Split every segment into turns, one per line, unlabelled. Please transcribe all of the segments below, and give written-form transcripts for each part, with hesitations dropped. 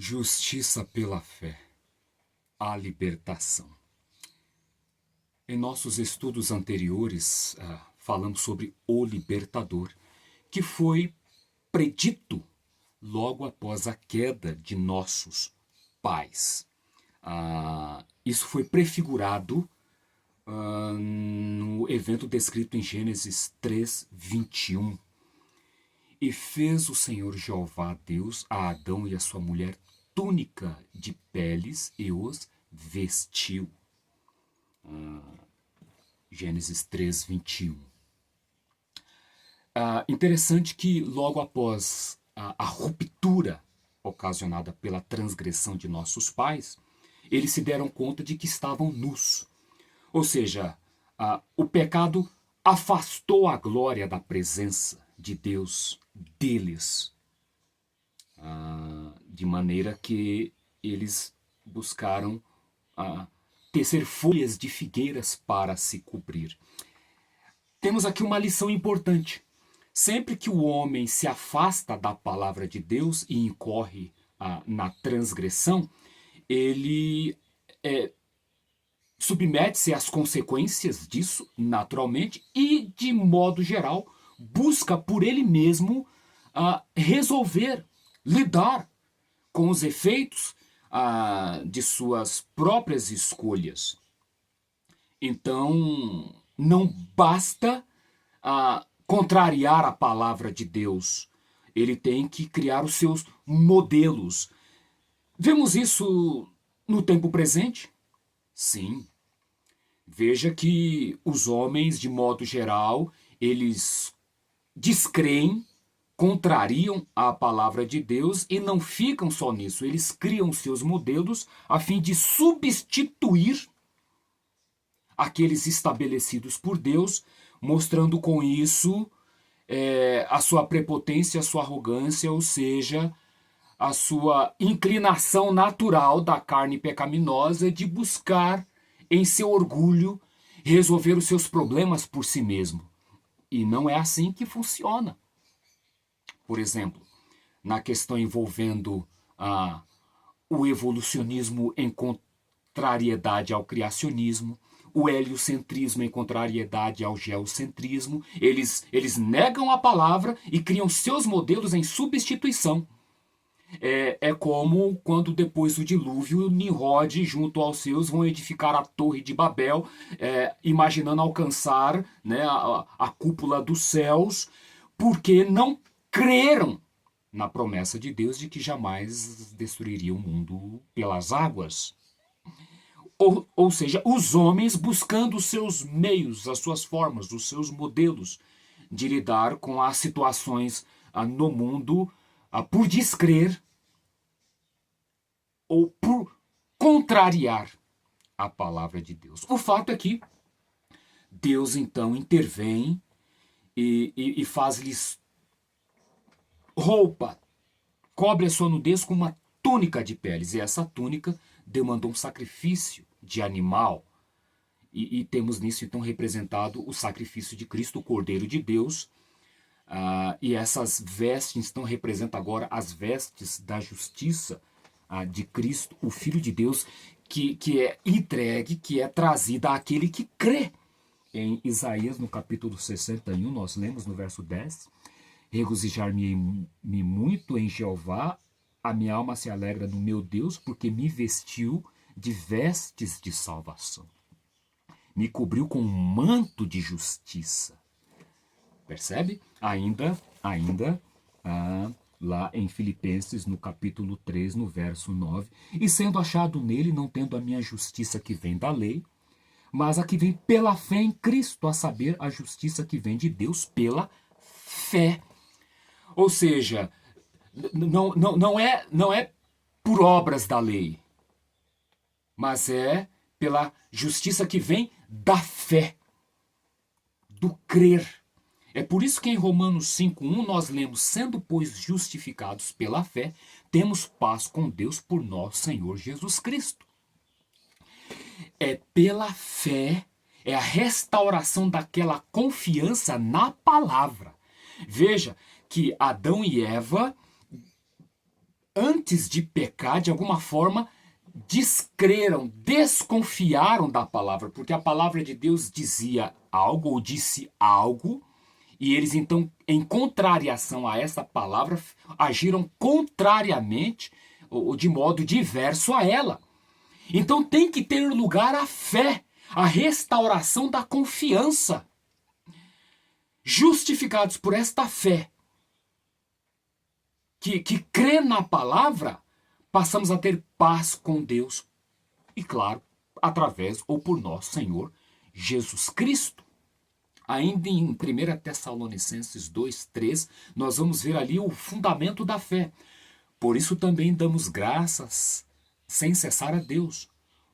Justiça pela fé, a libertação. Em nossos estudos anteriores, falamos sobre o libertador, que foi predito logo após a queda de nossos pais. Isso foi prefigurado no evento descrito em Gênesis 3:21. E fez o Senhor Jeová Deus a Adão e a sua mulher túnica de peles e os vestiu. Gênesis 3:21. Interessante que logo após a ruptura ocasionada pela transgressão de nossos pais, eles se deram conta de que estavam nus. Ou seja, o pecado afastou a glória da presença de Deus deles, de maneira que eles buscaram tecer folhas de figueiras para se cobrir. Temos aqui uma lição importante. Sempre que o homem se afasta da palavra de Deus e incorre na transgressão, ele submete-se às consequências disso, naturalmente, e, de modo geral, busca por ele mesmo resolver, lidar com os efeitos de suas próprias escolhas. Então, não basta contrariar a palavra de Deus. Ele tem que criar os seus modelos. Vemos isso no tempo presente? Sim. Veja que os homens, de modo geral, eles descreem, contrariam a palavra de Deus e não ficam só nisso. Eles criam seus modelos a fim de substituir aqueles estabelecidos por Deus, mostrando com isso a sua prepotência, a sua arrogância, ou seja, a sua inclinação natural da carne pecaminosa de buscar, em seu orgulho, resolver os seus problemas por si mesmo. E não é assim que funciona. Por exemplo, na questão envolvendo o evolucionismo em contrariedade ao criacionismo, o heliocentrismo em contrariedade ao geocentrismo, eles negam a palavra e criam seus modelos em substituição. É como quando depois do dilúvio, Nimrod junto aos seus vão edificar a Torre de Babel, imaginando alcançar, né, a cúpula dos céus, porque não creram na promessa de Deus de que jamais destruiria o mundo pelas águas. Ou seja, os homens buscando os seus meios, as suas formas, os seus modelos de lidar com as situações no mundo por descrer ou por contrariar a palavra de Deus. O fato é que Deus então intervém e faz-lhes roupa, cobre a sua nudez com uma túnica de peles. E essa túnica demandou um sacrifício de animal. E temos nisso então representado o sacrifício de Cristo, o Cordeiro de Deus. E essas vestes então representam agora as vestes da justiça de Cristo, o Filho de Deus, que é entregue, que é trazida àquele que crê. Em Isaías, no capítulo 61, nós lemos no verso 10, regozijar-me muito em Jeová, a minha alma se alegra no meu Deus, porque me vestiu de vestes de salvação. Me cobriu com um manto de justiça. Percebe? Ainda lá em Filipenses, no capítulo 3, no verso 9, e sendo achado nele, não tendo a minha justiça que vem da lei, mas a que vem pela fé em Cristo, a saber, a justiça que vem de Deus pela fé. Ou seja, não é por obras da lei, mas é pela justiça que vem da fé, do crer. É por isso que em Romanos 5:1 nós lemos: sendo, pois, justificados pela fé, temos paz com Deus por nosso Senhor Jesus Cristo. É pela fé, é a restauração daquela confiança na palavra. Veja que Adão e Eva antes de pecar, de alguma forma, descreram, desconfiaram da palavra, porque a palavra de Deus dizia algo ou disse algo, e eles então, em contrariação a essa palavra, agiram contrariamente ou de modo diverso a ela. Então tem que ter lugar a fé, a restauração da confiança. Justificados por esta fé, que crê na palavra, passamos a ter paz com Deus. E claro, através ou por nosso Senhor Jesus Cristo. Ainda em 1 Tessalonicenses 2:3, nós vamos ver ali o fundamento da fé. Por isso também damos graças sem cessar a Deus,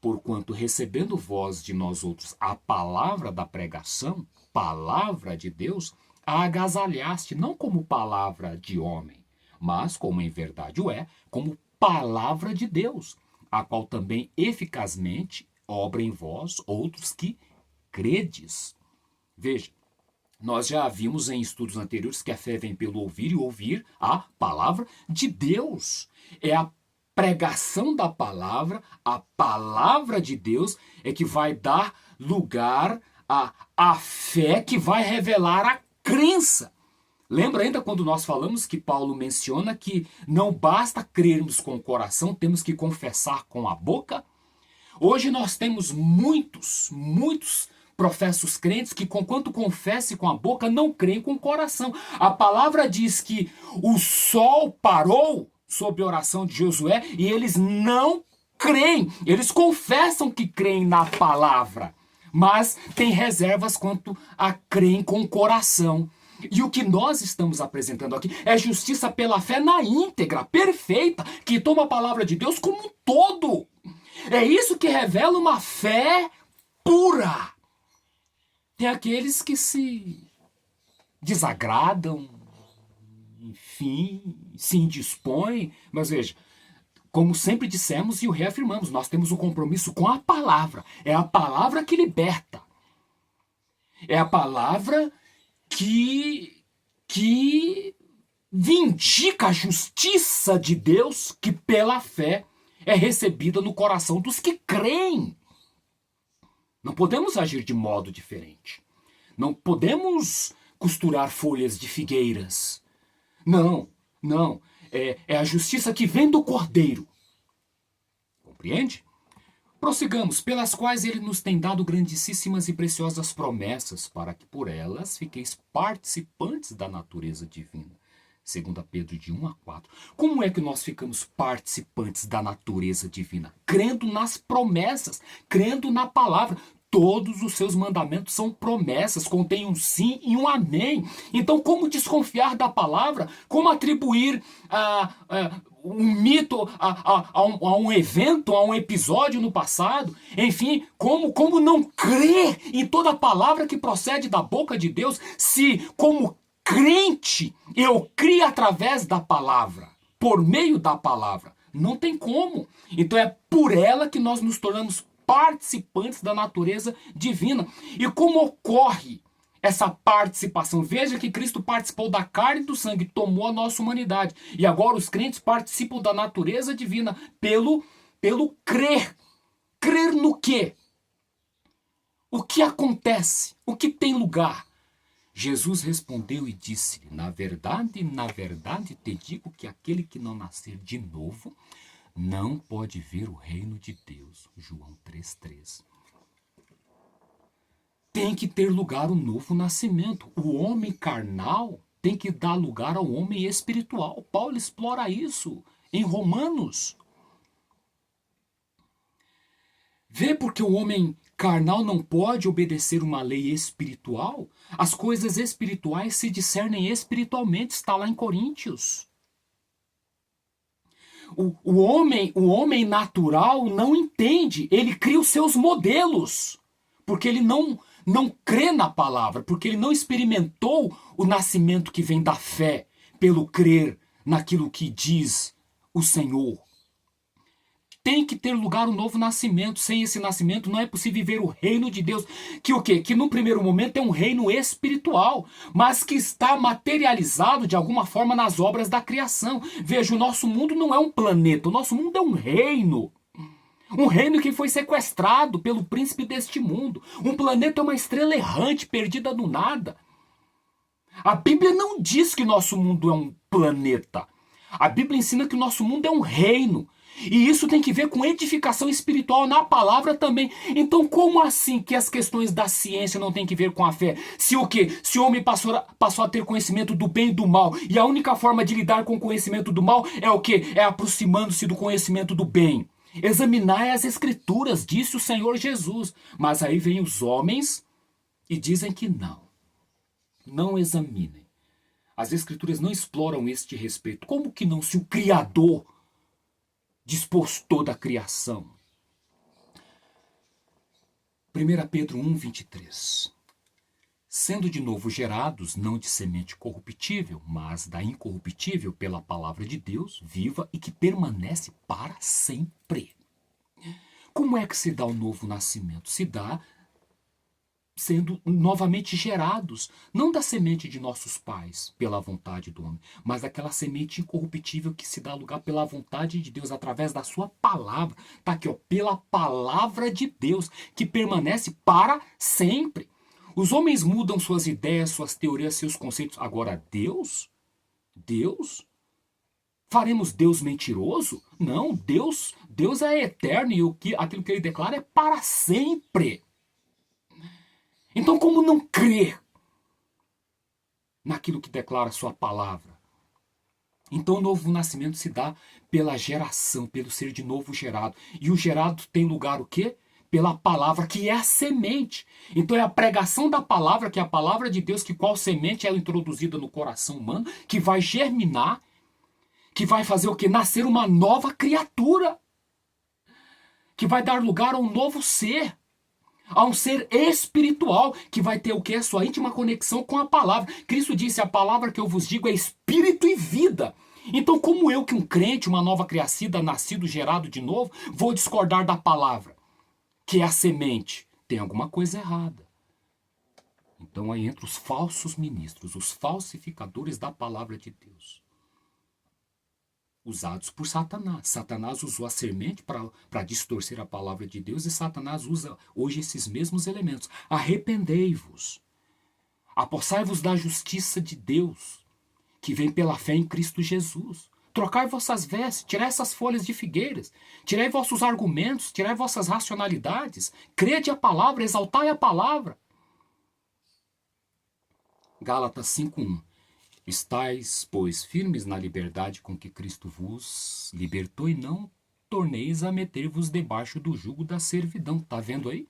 porquanto recebendo vós de nós outros a palavra da pregação, palavra de Deus, a agasalhaste, não como palavra de homem, mas, como em verdade o é, como palavra de Deus, a qual também eficazmente obra em vós outros que credes. Veja, nós já vimos em estudos anteriores que a fé vem pelo ouvir e ouvir a palavra de Deus. É a pregação da palavra, a palavra de Deus é que vai dar lugar à fé, que vai revelar a crença. Lembra ainda quando nós falamos que Paulo menciona que não basta crermos com o coração, temos que confessar com a boca? Hoje nós temos muitos professos crentes que, conquanto confesse com a boca, não creem com o coração. A palavra diz que o sol parou sob a oração de Josué e eles não creem. Eles confessam que creem na palavra, mas têm reservas quanto a creem com o coração. E o que nós estamos apresentando aqui é justiça pela fé na íntegra, perfeita, que toma a palavra de Deus como um todo. É isso que revela uma fé pura. Tem aqueles que se desagradam, enfim, se indispõem, mas veja, como sempre dissemos e o reafirmamos, nós temos um compromisso com a palavra. É a palavra que liberta. É a palavra que vindica a justiça de Deus que pela fé é recebida no coração dos que creem. Não podemos agir de modo diferente. Não podemos costurar folhas de figueiras. Não. É a justiça que vem do Cordeiro. Compreende? Prossigamos, pelas quais ele nos tem dado grandíssimas e preciosas promessas, para que por elas fiqueis participantes da natureza divina. 2 Pedro de 1-4. Como é que nós ficamos participantes da natureza divina? Crendo nas promessas, crendo na palavra. Todos os seus mandamentos são promessas, contêm um sim e um amém. Então, como desconfiar da palavra? Como atribuir um mito a um evento, a um episódio no passado? Enfim, como não crer em toda palavra que procede da boca de Deus, se, como crente, eu crio através da palavra, por meio da palavra? Não tem como. Então, é por ela que nós nos tornamos participantes da natureza divina. E como ocorre essa participação? Veja que Cristo participou da carne e do sangue, tomou a nossa humanidade. E agora os crentes participam da natureza divina pelo crer. Crer no quê? O que acontece? O que tem lugar? Jesus respondeu e disse-lhe: na verdade, te digo que aquele que não nascer de novo não pode ver o reino de Deus. João 3,3. Tem que ter lugar o novo nascimento. O homem carnal tem que dar lugar ao homem espiritual. Paulo explora isso em Romanos. Vê porque o homem carnal não pode obedecer uma lei espiritual? As coisas espirituais se discernem espiritualmente, está lá em Coríntios. O homem natural não entende, ele cria os seus modelos, porque ele não crê na palavra, porque ele não experimentou o nascimento que vem da fé, pelo crer naquilo que diz o Senhor. tem que ter lugar um novo nascimento. Sem esse nascimento não é possível viver o reino de Deus. Que o quê? Que no primeiro momento é um reino espiritual, mas que está materializado de alguma forma nas obras da criação. Veja, o nosso mundo não é um planeta, o nosso mundo é um reino. Um reino que foi sequestrado pelo príncipe deste mundo. Um planeta é uma estrela errante, perdida do nada. A Bíblia não diz que nosso mundo é um planeta. A Bíblia ensina que o nosso mundo é um reino. E isso tem que ver com edificação espiritual na palavra também. Então, como assim que as questões da ciência não têm que ver com a fé? Se o quê? Se o homem passou a ter conhecimento do bem e do mal, e a única forma de lidar com o conhecimento do mal é o quê? É aproximando-se do conhecimento do bem. Examinai as escrituras, disse o Senhor Jesus. Mas aí vem os homens e dizem que não. Não examinem. As escrituras não exploram este respeito. Como que não, se o Criador dispôs toda a criação? 1 Pedro 1:23. Sendo de novo gerados, não de semente corruptível, mas da incorruptível pela palavra de Deus, viva e que permanece para sempre. Como é que se dá o novo nascimento? Se dá sendo novamente gerados, não da semente de nossos pais, pela vontade do homem, mas daquela semente incorruptível que se dá lugar pela vontade de Deus, através da sua palavra. Está aqui, ó, pela palavra de Deus, que permanece para sempre. Os homens mudam suas ideias, suas teorias, seus conceitos. Agora, Deus? Faremos Deus mentiroso? Não, Deus é eterno e aquilo que ele declara é para sempre. Então, como não crer naquilo que declara a sua palavra? Então, o novo nascimento se dá pela geração, pelo ser de novo gerado. E o gerado tem lugar o quê? Pela palavra, que é a semente. Então, é a pregação da palavra, que é a palavra de Deus, que qual semente é introduzida no coração humano, que vai germinar, que vai fazer o quê? Nascer uma nova criatura, que vai dar lugar a um novo ser. A um ser espiritual que vai ter o que? A sua íntima conexão com a palavra. Cristo disse, a palavra que eu vos digo é espírito e vida. Então, como eu que um crente, uma nova criatura, nascido, gerado de novo, vou discordar da palavra, que é a semente? Tem alguma coisa errada. Então, aí entra os falsos ministros, os falsificadores da palavra de Deus, usados por Satanás. Satanás usou a semente para distorcer a palavra de Deus e Satanás usa hoje esses mesmos elementos. Arrependei-vos. Apossai-vos da justiça de Deus, que vem pela fé em Cristo Jesus. Trocai vossas vestes, tirai essas folhas de figueiras, tirai vossos argumentos, tirai vossas racionalidades, crede a palavra, exaltai a palavra. Gálatas 5:1. Estais, pois, firmes na liberdade com que Cristo vos libertou e não torneis a meter-vos debaixo do jugo da servidão. Está vendo aí?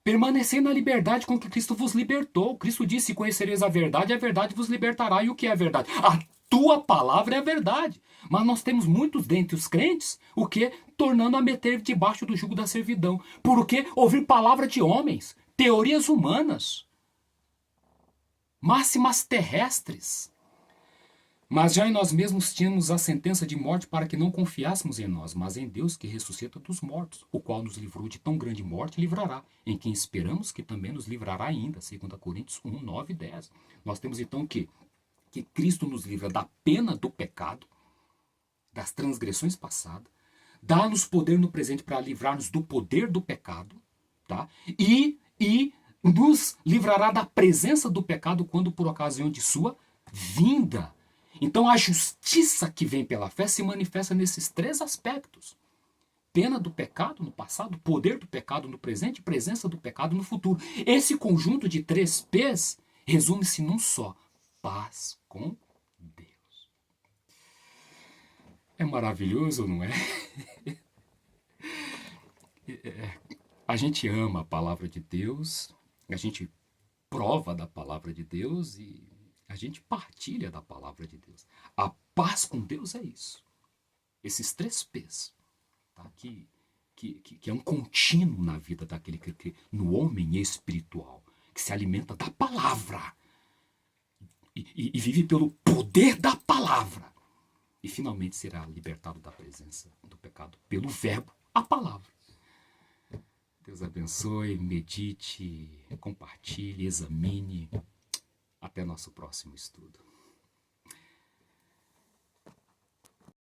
Permanecei na liberdade com que Cristo vos libertou. Cristo disse, conhecereis a verdade vos libertará. E o que é a verdade? A tua palavra é a verdade. Mas nós temos muitos dentre os crentes, o que? Tornando a meter debaixo do jugo da servidão. Por quê? Ouvir palavra de homens, teorias humanas, máximas terrestres. Mas já em nós mesmos tínhamos a sentença de morte para que não confiássemos em nós, mas em Deus que ressuscita dos mortos, o qual nos livrou de tão grande morte, livrará, em quem esperamos que também nos livrará ainda, 2 Coríntios 1, 9 e 10. Nós temos então que Cristo nos livra da pena do pecado, das transgressões passadas, dá-nos poder no presente para livrar-nos do poder do pecado, tá? E nos livrará da presença do pecado quando por ocasião de sua vinda. Então a justiça que vem pela fé se manifesta nesses três aspectos. Pena do pecado no passado, poder do pecado no presente, presença do pecado no futuro. Esse conjunto de 3 P's resume-se num só: paz com Deus. É maravilhoso, não é? A gente ama a palavra de Deus, a gente prova da palavra de Deus e a gente partilha da palavra de Deus. A paz com Deus é isso. Esses 3 P's, tá? Que é um contínuo na vida daquele que no homem espiritual, que se alimenta da palavra e vive pelo poder da palavra. e finalmente será libertado da presença do pecado pelo verbo, a palavra. Deus abençoe, medite, compartilhe, examine. Até nosso próximo estudo.